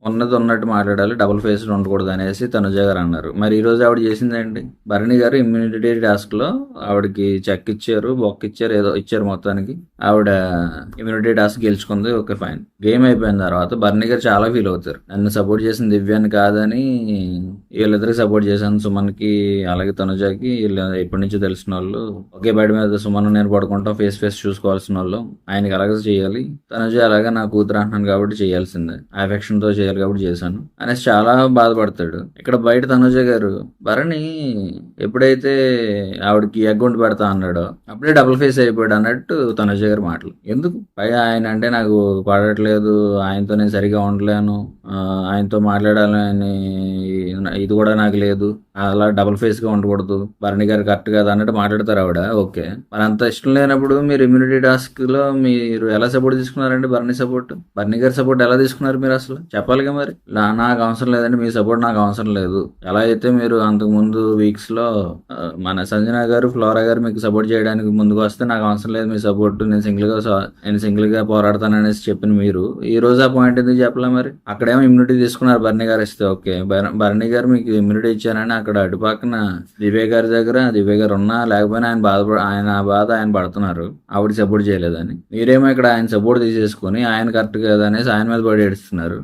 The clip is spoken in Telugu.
ఉన్నది ఉన్నట్టు మాట్లాడాలి, డబుల్ ఫేస్డ్ ఉండకూడదు అనేసి తనుజ గారు అన్నారు. మరి ఈ రోజు ఆవిడ చేసిందేంటి? భరణి గారు ఇమ్యూనిటీ టాస్క్ లో ఆవిడకి చెక్ ఇచ్చారు, బొక్క ఇచ్చారు, ఏదో ఇచ్చారు. మొత్తానికి ఆవిడ ఇమ్యూనిటీ టాస్క్ గెలుచుకుంది. Okay fine. గేమ్ అయిపోయిన తర్వాత భరణి గారు చాలా ఫీల్ అవుతారు. నన్ను సపోర్ట్ చేసిన దివ్యాన్ని కాదని వీళ్ళిద్దరికి సపోర్ట్ చేశాను, సుమన్కి అలాగే తనుజకి. వీళ్ళు ఎప్పటి నుంచో తెలిసిన వాళ్ళు, ఒకే బయట మీద సుమన్ నేను పడుకుంటాం, ఫేస్ ఫేస్ చూసుకోవాల్సిన వాళ్ళు. ఆయనకి అలాగే చేయాలి, తనుజ అలాగే నా కూతురు అంటున్నాను కాబట్టి చేయాల్సిందే, అఫెక్షన్ తో చేయాలి కాబట్టి చేశాను అనేసి చాలా బాధపడతాడు. ఇక్కడ బయట తనుజ గారు భరణి ఎప్పుడైతే ఆవిడకి అకౌంట్ పెడతా అన్నాడో అప్పుడే డబుల్ ఫేస్ అయిపోయాడు అన్నట్టు తనుజ గారి మాటలు. ఎందుకు? పైగా ఆయన అంటే నాకు పడట్లేదు, ఆయనతో నేను సరిగా ఉండలేను, ఆయనతో మాట్లాడాలని ఇది కూడా నాకు లేదు, అలా డబుల్ ఫేస్ గా ఉండకూడదు, భరణి గారు కరెక్ట్ కాదు అన్నట్టు మాట్లాడతారు ఆవిడ. ఓకే, మరి అంత ఇష్టం లేనప్పుడు మీరు ఇమ్యూనిటీ టాస్క్ లో మీరు ఎలా సపోర్ట్ తీసుకున్నారండి? భరణి సపోర్ట్, భరణి గారి సపోర్ట్ ఎలా తీసుకున్నారు మీరు? అసలు చెప్పాలిగా మరి. నాకు అవసరం లేదండి మీ సపోర్ట్, నాకు అవసరం లేదు. ఎలా అయితే మీరు అంతకు ముందు వీక్స్ లో మన సంజన గారు, ఫ్లోరా గారు మీకు సపోర్ట్ చేయడానికి ముందుకు వస్తే నాకు అవసరం లేదు మీ సపోర్ట్, నేను సింగిల్ గా పోరాడతాను అనేసి చెప్పిన మీరు ఈ రోజు ఆ పాయింట్ ఎందుకు చెప్పలే? మరి అక్కడేమో ఇమ్యూనిటీ తీసుకున్నారు భరణి గారు ఇస్తే. ఓకే, భరణి గారు మీకు ఇమ్యూనిటీ ఇచ్చారని అక్కడ అటుపక్కన దివ్య గారి దగ్గర, దివ్య గారు ఉన్నా లేకపోయినా ఆయన బాధ ఆయన పడుతున్నారు, ఆవిడ సపోర్ట్ చేయలేదని. మీరేమో ఇక్కడ ఆయన సపోర్ట్ తీసేసుకుని ఆయన కరెక్ట్ కాదనేసి ఆయన మీద పడి ఏడుస్తున్నారు.